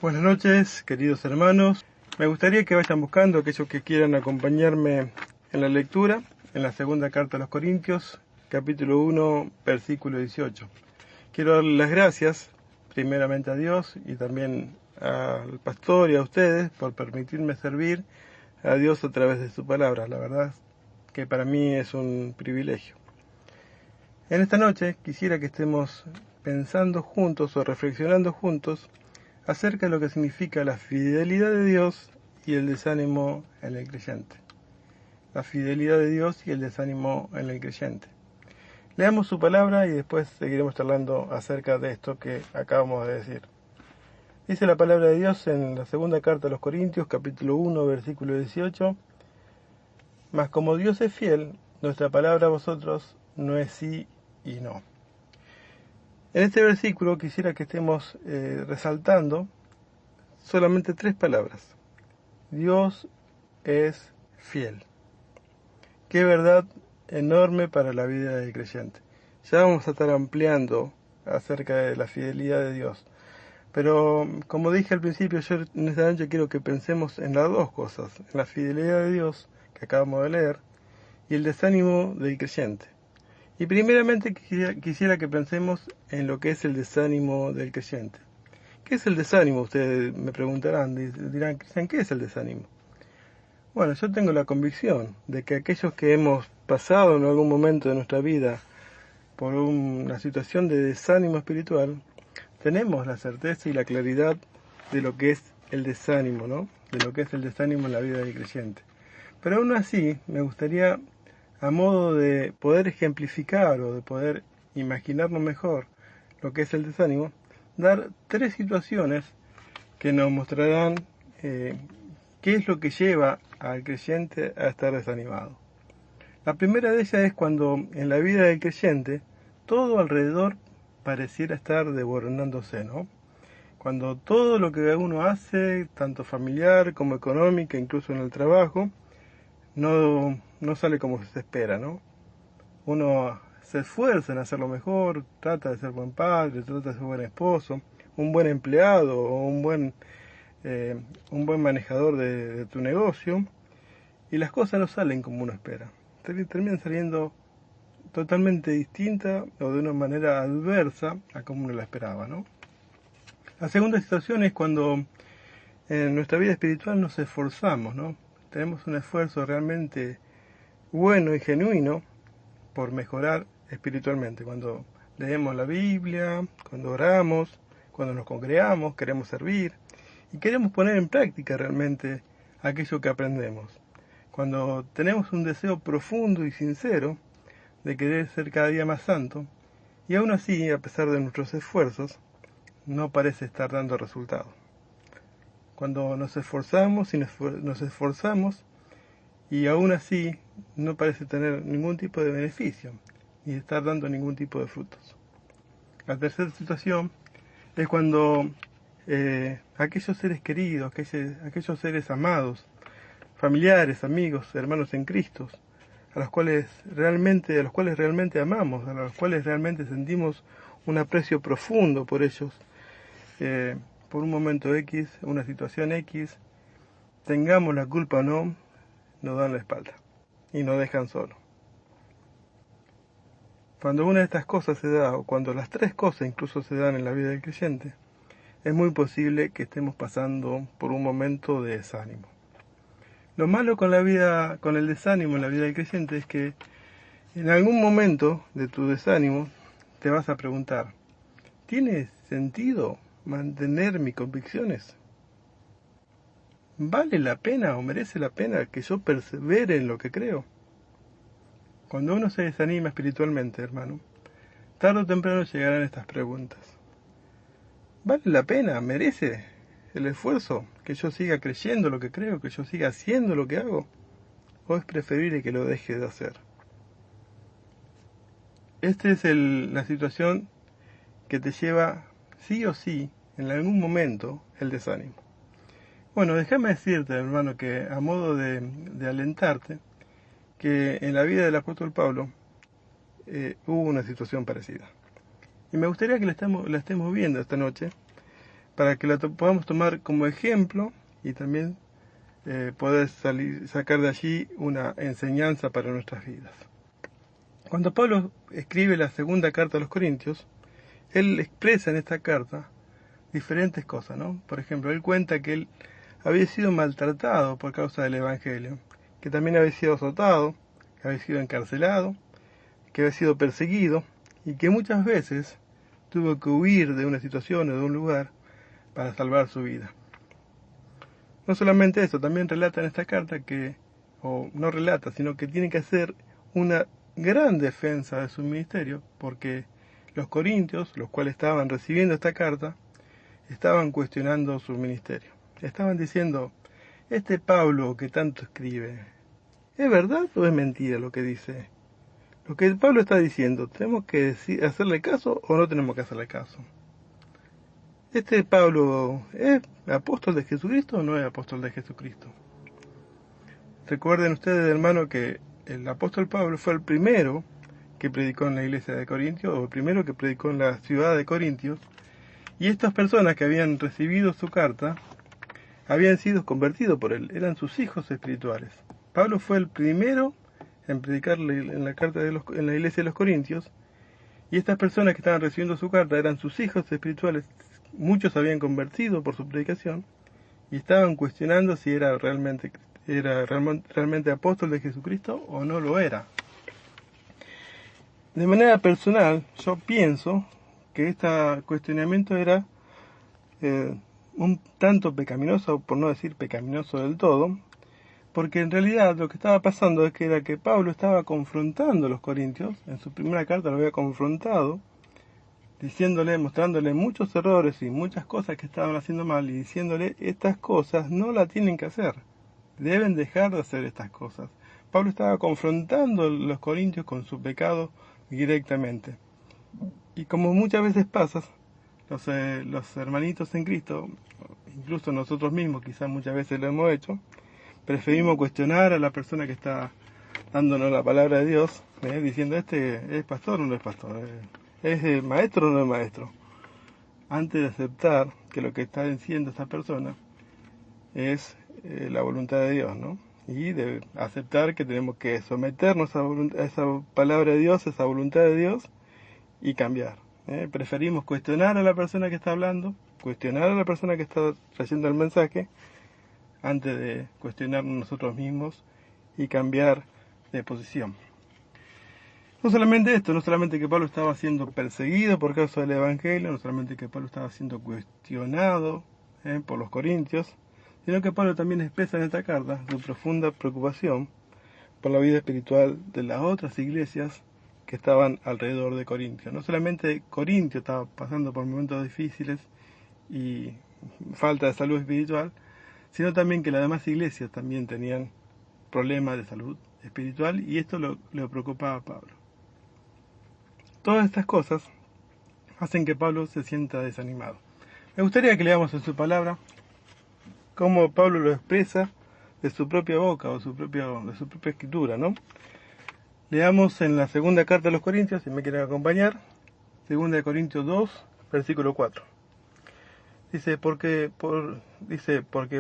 Buenas noches, queridos hermanos. Me gustaría que vayan buscando aquellos que quieran acompañarme en la lectura, en la segunda carta a los Corintios, capítulo 1, versículo 18. Quiero darle las gracias, primeramente a Dios y también al pastor y a ustedes por permitirme servir a Dios a través de su palabra. La verdad que para mí es un privilegio. En esta noche quisiera que estemos pensando juntos o reflexionando juntos acerca de lo que significa la fidelidad de Dios y el desánimo en el creyente. La fidelidad de Dios y el desánimo en el creyente. Leamos su palabra y después seguiremos charlando acerca de esto que acabamos de decir. Dice la palabra de Dios en la segunda carta a los Corintios, capítulo 1, versículo 18. Mas como Dios es fiel, nuestra palabra a vosotros no es sí y no. En este versículo quisiera que estemos resaltando solamente 3 palabras. Dios es fiel. Qué verdad enorme para la vida del creyente. Ya vamos a estar ampliando acerca de la fidelidad de Dios. Pero como dije al principio, yo en esta noche quiero que pensemos en las dos cosas. En la fidelidad de Dios, que acabamos de leer, y el desánimo del creyente. Y primeramente quisiera que pensemos en lo que es el desánimo del creyente. ¿Qué es el desánimo? Ustedes me preguntarán, dirán, Cristian, ¿qué es el desánimo? Bueno, yo tengo la convicción de que aquellos que hemos pasado en algún momento de nuestra vida por una situación de desánimo espiritual, tenemos la certeza y la claridad de lo que es el desánimo, ¿no? De lo que es el desánimo en la vida del creyente. Pero aún así, me gustaría, a modo de poder ejemplificar o de poder imaginarnos mejor lo que es el desánimo, dar 3 situaciones que nos mostrarán qué es lo que lleva al creyente a estar desanimado. La primera de ellas es cuando en la vida del creyente todo alrededor pareciera estar desboronándose, ¿no? Cuando todo lo que uno hace, tanto familiar como económica, incluso en el trabajo, no sale como se espera, ¿no? Uno se esfuerza en hacerlo mejor, trata de ser buen padre, trata de ser buen esposo, un buen empleado o un buen manejador de tu negocio, y las cosas no salen como uno espera. Terminan saliendo totalmente distinta o de una manera adversa a como uno la esperaba, ¿no? La segunda situación es cuando en nuestra vida espiritual nos esforzamos, ¿no? Tenemos un esfuerzo realmente bueno y genuino por mejorar espiritualmente. Cuando leemos la Biblia, cuando oramos, cuando nos congregamos, queremos servir y queremos poner en práctica realmente aquello que aprendemos. Cuando tenemos un deseo profundo y sincero de querer ser cada día más santo, y aún así, a pesar de nuestros esfuerzos, no parece estar dando resultado. Cuando nos esforzamos y nos esforzamos, y aún así no parece tener ningún tipo de beneficio, ni estar dando ningún tipo de frutos. La tercera situación es cuando aquellos seres queridos, aquellos seres amados, familiares, amigos, hermanos en Cristo, a los cuales realmente amamos, a los cuales realmente sentimos un aprecio profundo por ellos, por un momento X, una situación X, tengamos la culpa o no, nos dan la espalda y nos dejan solos. Cuando una de estas cosas se da, o cuando las 3 cosas incluso se dan en la vida del creyente, es muy posible que estemos pasando por un momento de desánimo. Lo malo con el desánimo en la vida del creyente es que en algún momento de tu desánimo te vas a preguntar, ¿tiene sentido mantener mis convicciones? ¿Vale la pena o merece la pena que yo persevere en lo que creo? Cuando uno se desanima espiritualmente, hermano, tarde o temprano llegarán estas preguntas. ¿Vale la pena? ¿Merece el esfuerzo que yo siga creyendo lo que creo, que yo siga haciendo lo que hago? ¿O es preferible que lo deje de hacer? Esta es la situación que te lleva sí o sí, en algún momento, el desánimo. Bueno, déjame decirte, hermano, que a modo de alentarte, que en la vida del apóstol Pablo hubo una situación parecida. Y me gustaría que la estemos viendo esta noche, para que la podamos tomar como ejemplo y también poder sacar de allí una enseñanza para nuestras vidas. Cuando Pablo escribe la segunda carta a los Corintios, él expresa en esta carta diferentes cosas, ¿no? Por ejemplo, él cuenta que él había sido maltratado por causa del Evangelio, que también había sido azotado, que había sido encarcelado, que había sido perseguido y que muchas veces tuvo que huir de una situación o de un lugar para salvar su vida. No solamente eso, también relata en esta carta que, o no relata, sino que tiene que hacer una gran defensa de su ministerio, porque los corintios, los cuales estaban recibiendo esta carta, estaban cuestionando su ministerio. Estaban diciendo, este Pablo que tanto escribe, ¿es verdad o es mentira lo que dice? Lo que Pablo está diciendo, ¿tenemos que hacerle caso o no tenemos que hacerle caso? ¿Este Pablo es apóstol de Jesucristo o no es apóstol de Jesucristo? Recuerden ustedes, hermano, que el apóstol Pablo fue el primero que predicó en la iglesia de Corintios, o el primero que predicó en la ciudad de Corintios, y estas personas que habían recibido su carta habían sido convertidos por él, eran sus hijos espirituales. Pablo fue el primero en predicar en la iglesia de los Corintios, y estas personas que estaban recibiendo su carta eran sus hijos espirituales. Muchos habían convertido por su predicación y estaban cuestionando si era realmente apóstol de Jesucristo o no lo era. De manera personal, yo pienso que este cuestionamiento era un tanto pecaminoso, por no decir pecaminoso del todo, porque en realidad lo que estaba pasando era que Pablo estaba confrontando a los corintios. En su primera carta lo había confrontado, mostrándole muchos errores y muchas cosas que estaban haciendo mal, y diciéndole, estas cosas no las tienen que hacer, deben dejar de hacer estas cosas. Pablo estaba confrontando a los corintios con su pecado directamente. Y como muchas veces pasa, los hermanitos en Cristo, incluso nosotros mismos quizás muchas veces lo hemos hecho, preferimos cuestionar a la persona que está dándonos la palabra de Dios, diciendo, ¿este es pastor o no es pastor? ¿Es maestro o no es maestro? Antes de aceptar que lo que está diciendo esta persona es la voluntad de Dios, ¿no? Y de aceptar que tenemos que someternos a esa palabra de Dios, a esa voluntad de Dios, y cambiar. Preferimos cuestionar a la persona que está hablando, cuestionar a la persona que está trayendo el mensaje, antes de cuestionarnos nosotros mismos y cambiar de posición. No solamente esto, no solamente que Pablo estaba siendo perseguido por causa del Evangelio, no solamente que Pablo estaba siendo cuestionado por los corintios, sino que Pablo también expresa en esta carta su profunda preocupación por la vida espiritual de las otras iglesias que estaban alrededor de Corintio. No solamente Corintio estaba pasando por momentos difíciles y falta de salud espiritual, sino también que las demás iglesias también tenían problemas de salud espiritual, y esto le preocupaba a Pablo. Todas estas cosas hacen que Pablo se sienta desanimado. Me gustaría que leamos en su palabra cómo Pablo lo expresa de su propia boca o de su propia escritura, ¿no? Leamos en la segunda carta a los Corintios, si me quieren acompañar, 2 Corintios 2, versículo 4. Dice, porque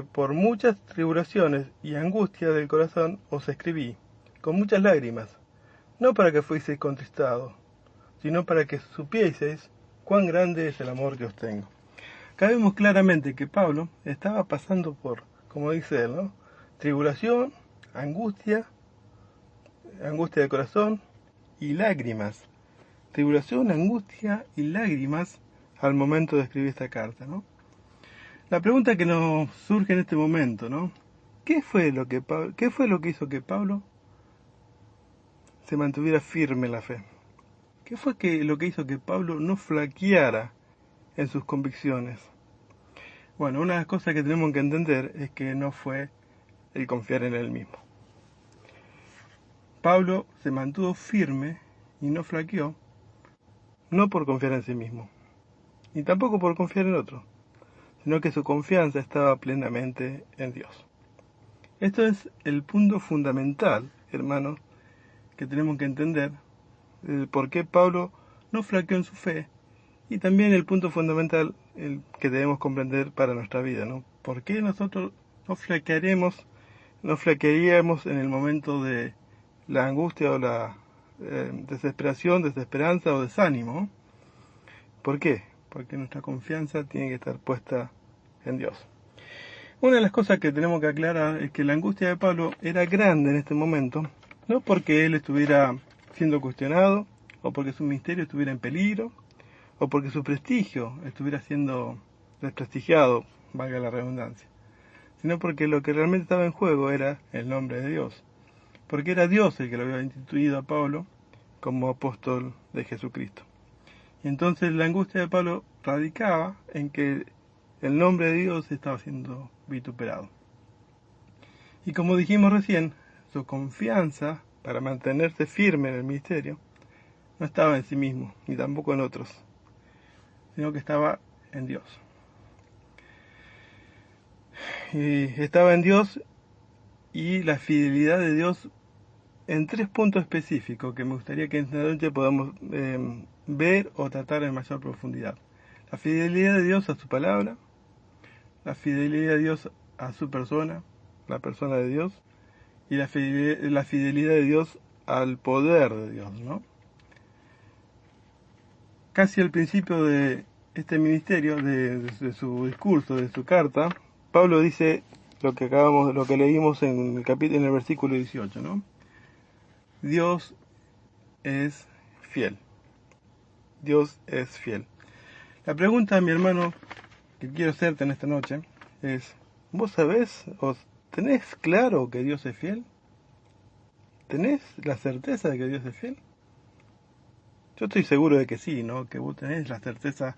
por muchas tribulaciones y angustias del corazón os escribí, con muchas lágrimas, no para que fueseis contristados, sino para que supieseis cuán grande es el amor que os tengo. Acá vemos claramente que Pablo estaba pasando por, como dice él, ¿no?, tribulación, angustia de corazón y lágrimas. Tribulación, angustia y lágrimas al momento de escribir esta carta, ¿no? La pregunta que nos surge en este momento, ¿no? ¿Qué fue lo que hizo que Pablo se mantuviera firme en la fe? ¿Qué fue lo que hizo que Pablo no flaqueara en sus convicciones? Bueno, una de las cosas que tenemos que entender es que no fue el confiar en él mismo. Pablo se mantuvo firme y no flaqueó, no por confiar en sí mismo, ni tampoco por confiar en otro, sino que su confianza estaba plenamente en Dios. Esto es el punto fundamental, hermanos, que tenemos que entender, por qué Pablo no flaqueó en su fe Y también el punto fundamental el que debemos comprender para nuestra vida, ¿no? ¿Por qué nosotros no flaquearíamos en el momento de la angustia o la desesperación, desesperanza o desánimo? ¿Por qué? Porque nuestra confianza tiene que estar puesta en Dios. Una de las cosas que tenemos que aclarar es que la angustia de Pablo era grande en este momento, no porque él estuviera siendo cuestionado, o porque su ministerio estuviera en peligro, o porque su prestigio estuviera siendo desprestigiado, valga la redundancia, sino porque lo que realmente estaba en juego era el nombre de Dios, porque era Dios el que lo había instituido a Pablo como apóstol de Jesucristo. Y entonces la angustia de Pablo radicaba en que el nombre de Dios estaba siendo vituperado. Y como dijimos recién, su confianza para mantenerse firme en el ministerio no estaba en sí mismo, ni tampoco en otros, sino que estaba en Dios. Y estaba en Dios y la fidelidad de Dios en 3 puntos específicos que me gustaría que esta noche podamos ver o tratar en mayor profundidad. La fidelidad de Dios a su palabra, la fidelidad de Dios a su persona, la persona de Dios, y la fidelidad de Dios al poder de Dios, ¿no? Casi al principio de este ministerio, de su discurso, de su carta, Pablo dice lo que leímos en el versículo 18, ¿no? Dios es fiel. Dios es fiel. La pregunta, mi hermano, que quiero hacerte en esta noche es, ¿vos sabés o tenés claro que Dios es fiel? ¿Tenés la certeza de que Dios es fiel? Yo estoy seguro de que sí, ¿no? Que vos tenés la certeza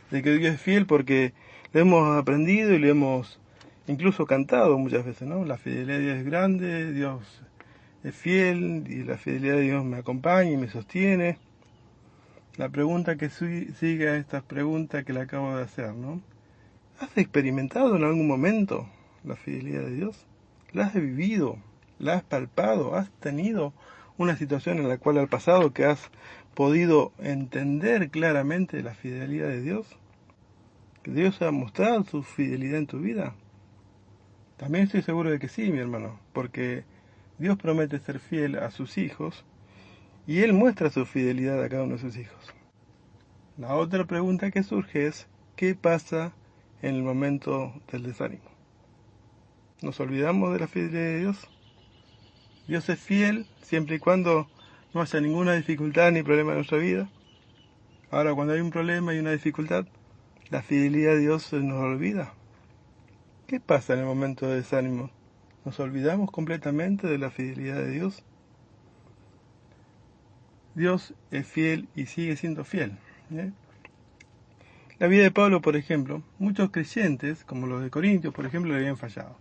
de que Dios es fiel porque lo hemos aprendido y lo hemos incluso cantado muchas veces, ¿no? La fidelidad de Dios es grande, Dios es fiel y la fidelidad de Dios me acompaña y me sostiene. La pregunta que sigue a esta pregunta que le acabo de hacer, ¿no? ¿Has experimentado en algún momento la fidelidad de Dios? ¿La has vivido? ¿La has palpado? ¿Has tenido una situación en la cual al pasado que has podido entender claramente la fidelidad de Dios? ¿Que Dios ha mostrado su fidelidad en tu vida? También estoy seguro de que sí, mi hermano, porque Dios promete ser fiel a sus hijos y Él muestra su fidelidad a cada uno de sus hijos. La otra pregunta que surge es, ¿qué pasa en el momento del desánimo? ¿Nos olvidamos de la fidelidad de Dios? Dios es fiel siempre y cuando no haya ninguna dificultad ni problema en nuestra vida. Ahora, cuando hay un problema y una dificultad, la fidelidad de Dios se nos olvida. ¿Qué pasa en el momento de desánimo? ¿Nos olvidamos completamente de la fidelidad de Dios? Dios es fiel y sigue siendo fiel. La vida de Pablo, por ejemplo, muchos creyentes, como los de Corintios, por ejemplo, le habían fallado.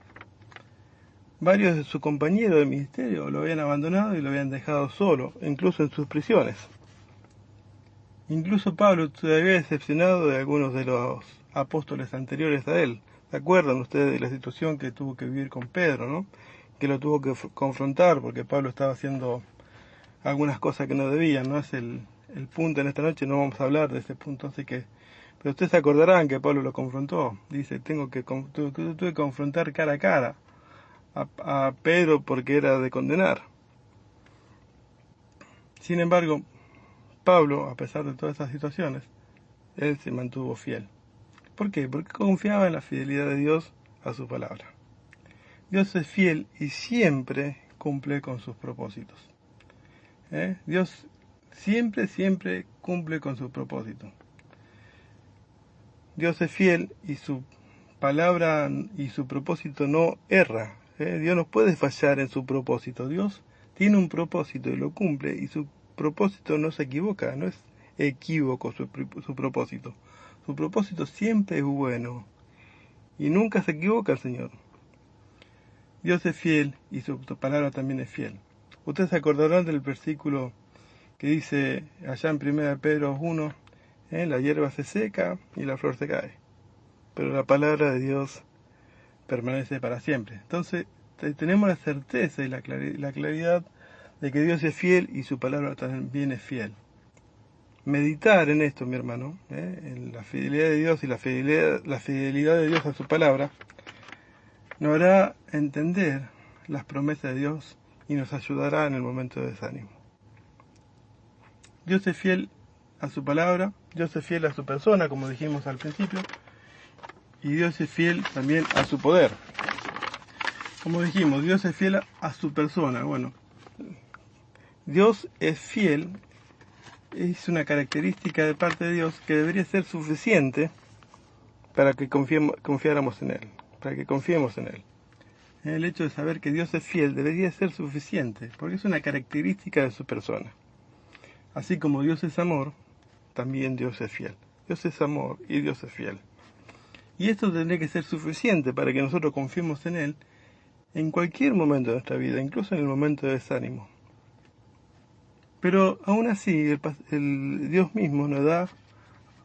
Varios de sus compañeros de ministerio lo habían abandonado y lo habían dejado solo, incluso en sus prisiones. Incluso Pablo se había decepcionado de algunos de los apóstoles anteriores a él. ¿Se acuerdan ustedes de la situación que tuvo que vivir con Pedro, ¿no? Que lo tuvo que confrontar porque Pablo estaba haciendo algunas cosas que no debía. No es el punto en esta noche, no vamos a hablar de ese punto, así que... Pero ustedes se acordarán que Pablo lo confrontó. Dice, tuve que confrontar cara a cara a Pedro porque era de condenar. Sin embargo, Pablo, a pesar de todas esas situaciones, él se mantuvo fiel. ¿Por qué? Porque confiaba en la fidelidad de Dios a su palabra. Dios es fiel y siempre cumple con sus propósitos. Dios siempre cumple con sus propósitos. Dios es fiel y su palabra y su propósito no erra. Dios no puede fallar en su propósito. Dios tiene un propósito y lo cumple y su propósito no se equivoca, no es equívoco su propósito. Su propósito siempre es bueno y nunca se equivoca el Señor. Dios es fiel y su palabra también es fiel. Ustedes se acordarán del versículo que dice allá en 1 Pedro 1, la hierba se seca y la flor se cae, pero la palabra de Dios permanece para siempre. Entonces tenemos la certeza y la claridad de que Dios es fiel y su palabra también es fiel. meditar en esto, mi hermano, en la fidelidad de Dios y la fidelidad de Dios a su palabra, nos hará entender las promesas de Dios y nos ayudará en el momento de desánimo. Dios es fiel a su palabra, Dios es fiel a su persona, como dijimos al principio, y Dios es fiel también a su poder. Como dijimos, Dios es fiel a su persona. Bueno, Dios es fiel, es una característica de parte de Dios que debería ser suficiente para que confiáramos en Él, para que confiemos en Él. El hecho de saber que Dios es fiel debería ser suficiente, porque es una característica de su persona. Así como Dios es amor, también Dios es fiel. Dios es amor y Dios es fiel. Y esto tendría que ser suficiente para que nosotros confiemos en Él en cualquier momento de nuestra vida, incluso en el momento de desánimo. Pero aún así, el Dios mismo nos da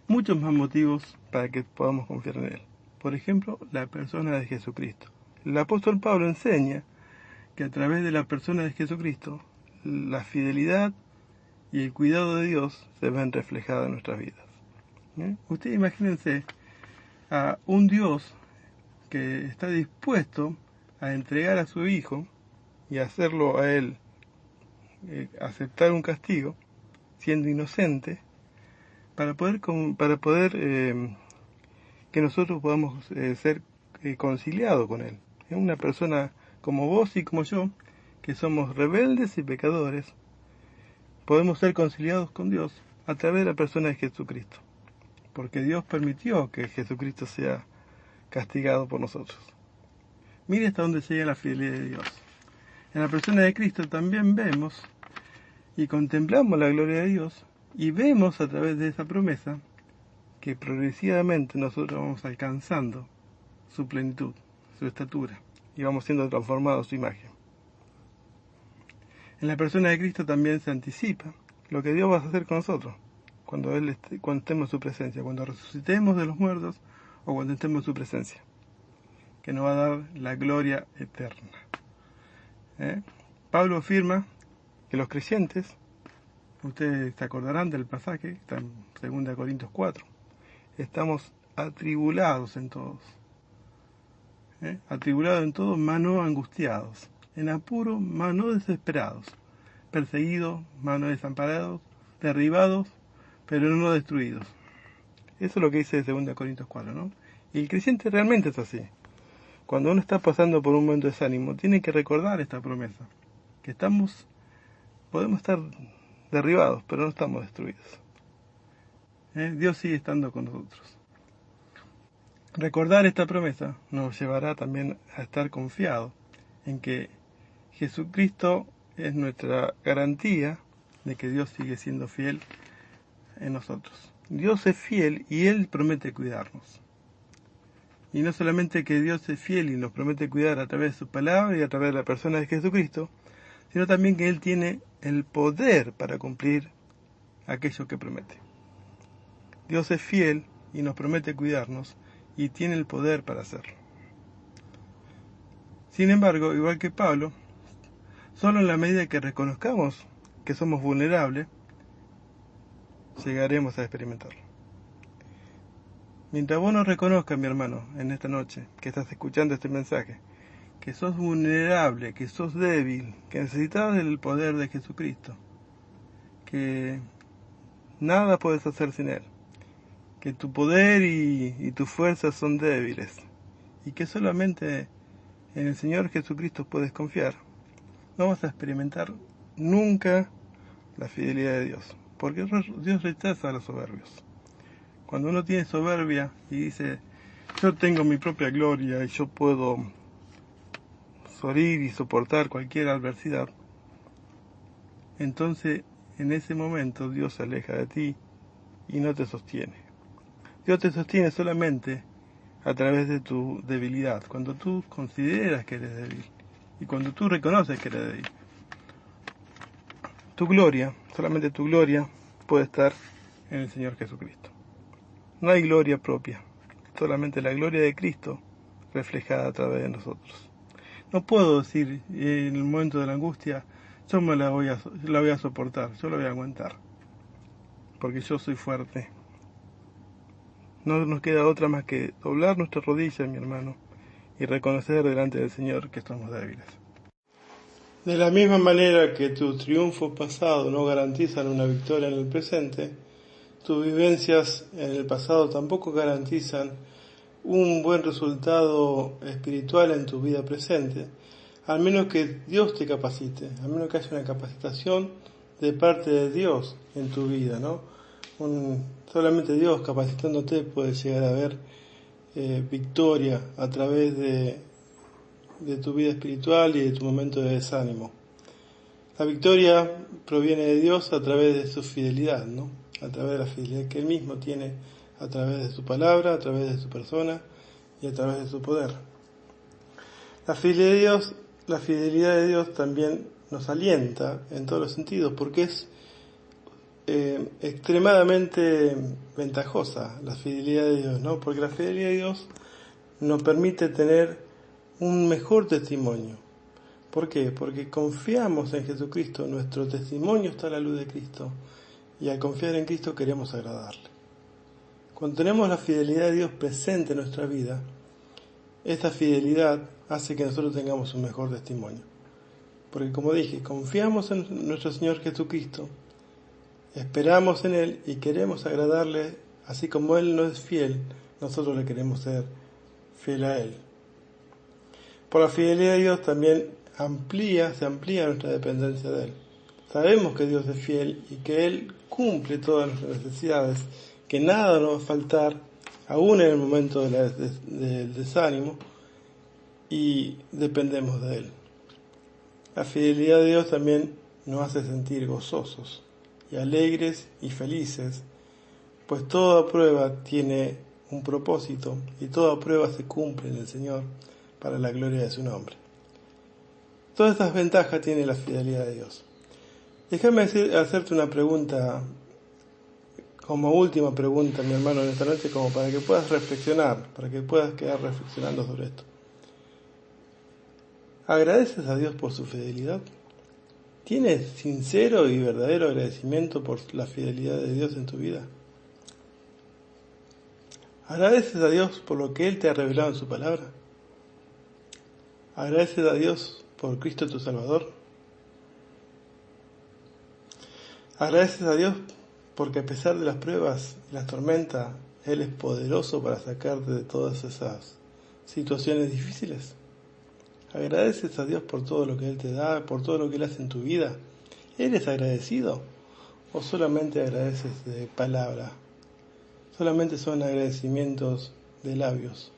muchos más motivos para que podamos confiar en Él. Por ejemplo, la persona de Jesucristo. El apóstol Pablo enseña que a través de la persona de Jesucristo, la fidelidad y el cuidado de Dios se ven reflejados en nuestras vidas. Ustedes imagínense a un Dios que está dispuesto a entregar a su Hijo y hacerlo a Él aceptar un castigo, siendo inocente, para poder que nosotros podamos ser conciliados con Él. Es una persona como vos y como yo, que somos rebeldes y pecadores, podemos ser conciliados con Dios a través de la persona de Jesucristo, porque Dios permitió que Jesucristo sea castigado por nosotros. Mire hasta dónde llega la fidelidad de Dios. En la persona de Cristo también vemos y contemplamos la gloria de Dios y vemos a través de esa promesa que progresivamente nosotros vamos alcanzando su plenitud, su estatura, y vamos siendo transformados a su imagen. En la persona de Cristo también se anticipa lo que Dios va a hacer con nosotros cuando estemos en su presencia, cuando resucitemos de los muertos o cuando estemos en su presencia, que nos va a dar la gloria eterna. Pablo afirma que los creyentes, ustedes se acordarán del pasaje, está en 2 Corintios 4, estamos atribulados en todos. Atribulados en todo, mas no angustiados, en apuro, mas no desesperados, perseguidos, mas no desamparados, derribados, pero no destruidos. Eso es lo que dice 2 Corintios 4, ¿no? Y el creyente realmente es así. Cuando uno está pasando por un momento de desánimo, tiene que recordar esta promesa, que podemos estar derribados, pero no estamos destruidos. Dios sigue estando con nosotros. Recordar esta promesa nos llevará también a estar confiados en que Jesucristo es nuestra garantía de que Dios sigue siendo fiel en nosotros. Dios es fiel y Él promete cuidarnos. Y no solamente que Dios es fiel y nos promete cuidar a través de su palabra y a través de la persona de Jesucristo, sino también que Él tiene el poder para cumplir aquello que promete. Dios es fiel y nos promete cuidarnos y tiene el poder para hacerlo. Sin embargo, igual que Pablo, solo en la medida que reconozcamos que somos vulnerables, llegaremos a experimentarlo. Mientras vos no reconozcas, mi hermano, en esta noche, que estás escuchando este mensaje, que sos vulnerable, que sos débil, que necesitas del poder de Jesucristo, que nada puedes hacer sin Él, que tu poder y tus fuerzas son débiles, y que solamente en el Señor Jesucristo puedes confiar, no vas a experimentar nunca la fidelidad de Dios, porque Dios rechaza a los soberbios. Cuando uno tiene soberbia y dice, yo tengo mi propia gloria y yo puedo sobrevivir y soportar cualquier adversidad, entonces en ese momento Dios se aleja de ti y no te sostiene. Dios te sostiene solamente a través de tu debilidad, cuando tú consideras que eres débil y cuando tú reconoces que eres débil. Tu gloria, solamente tu gloria puede estar en el Señor Jesucristo. No hay gloria propia, solamente la gloria de Cristo reflejada a través de nosotros. No puedo decir en el momento de la angustia, yo la voy a soportar, yo la voy a aguantar. porque yo soy fuerte. No nos queda otra más que doblar nuestras rodillas, mi hermano, y reconocer delante del Señor que somos débiles. De la misma manera que tus triunfos pasados no garantizan una victoria en el presente, tus vivencias en el pasado tampoco garantizan un buen resultado espiritual en tu vida presente, al menos que Dios te capacite, al menos que haya una capacitación de parte de Dios en tu vida, ¿no? Solamente Dios capacitándote puede llegar a ver victoria a través de tu vida espiritual y de tu momento de desánimo. La victoria proviene de Dios a través de su fidelidad, ¿no? A través de la fidelidad que Él mismo tiene a través de su palabra, a través de su persona y a través de su poder. La fidelidad de Dios también nos alienta en todos los sentidos, porque es extremadamente ventajosa la fidelidad de Dios, ¿no? Porque la fidelidad de Dios nos permite tener un mejor testimonio. ¿Por qué? Porque confiamos en Jesucristo, nuestro testimonio está a la luz de Cristo, y al confiar en Cristo queremos agradarle. Cuando tenemos la fidelidad de Dios presente en nuestra vida, esta fidelidad hace que nosotros tengamos un mejor testimonio. Porque como dije, confiamos en nuestro Señor Jesucristo, esperamos en Él y queremos agradarle, así como Él nos es fiel, nosotros le queremos ser fiel a Él. Por la fidelidad de Dios también se amplía nuestra dependencia de Él. Sabemos que Dios es fiel y que Él cumple todas nuestras necesidades, que nada nos va a faltar, aún en el momento del desánimo, y dependemos de Él. La fidelidad de Dios también nos hace sentir gozosos y alegres y felices, pues toda prueba tiene un propósito y toda prueba se cumple en el Señor para la gloria de su nombre. Todas estas ventajas tiene la fidelidad de Dios. Déjame hacerte una pregunta, como última pregunta, mi hermano, en esta noche, como para que puedas reflexionar, para que puedas quedar reflexionando sobre esto. ¿Agradeces a Dios por su fidelidad? ¿Tienes sincero y verdadero agradecimiento por la fidelidad de Dios en tu vida? ¿Agradeces a Dios por lo que Él te ha revelado en su palabra? ¿Agradeces a Dios por Cristo tu Salvador? ¿Agradeces a Dios porque a pesar de las pruebas y las tormentas, Él es poderoso para sacarte de todas esas situaciones difíciles? ¿Agradeces a Dios por todo lo que Él te da, por todo lo que Él hace en tu vida? ¿Eres agradecido o solamente agradeces de palabra? Solamente son agradecimientos de labios.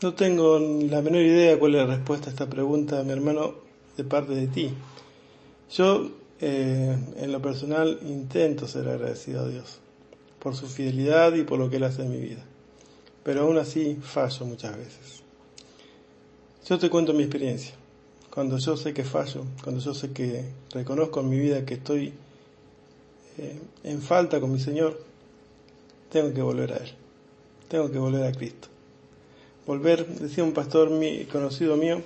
No tengo la menor idea cuál es la respuesta a esta pregunta, mi hermano, de parte de ti. Yo, en lo personal, intento ser agradecido a Dios por su fidelidad y por lo que Él hace en mi vida. Pero aún así fallo muchas veces. Yo te cuento mi experiencia. Cuando yo sé que fallo, cuando yo sé que reconozco en mi vida que estoy en falta con mi Señor, tengo que volver a Él. Tengo que volver a Cristo. Volver, decía un pastor conocido mío,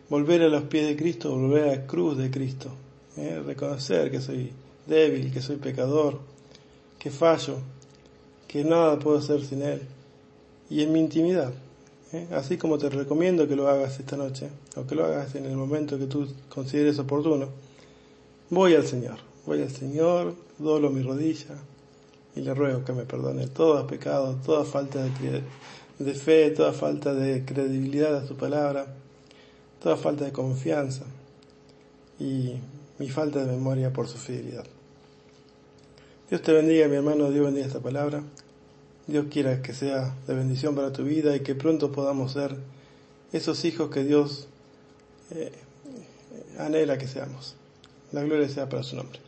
volver a los pies de Cristo, volver a la cruz de Cristo. Reconocer que soy débil, que soy pecador, que fallo, que nada puedo hacer sin Él. Y en mi intimidad. Así como te recomiendo que lo hagas esta noche, o que lo hagas en el momento que tú consideres oportuno, voy al Señor, doblo mi rodilla y le ruego que me perdone todo pecado, toda falta de fe, toda falta de credibilidad a su palabra, toda falta de confianza y mi falta de memoria por su fidelidad. Dios te bendiga, mi hermano, Dios bendiga esta palabra. Dios quiera que sea de bendición para tu vida y que pronto podamos ser esos hijos que Dios anhela que seamos. La gloria sea para su nombre.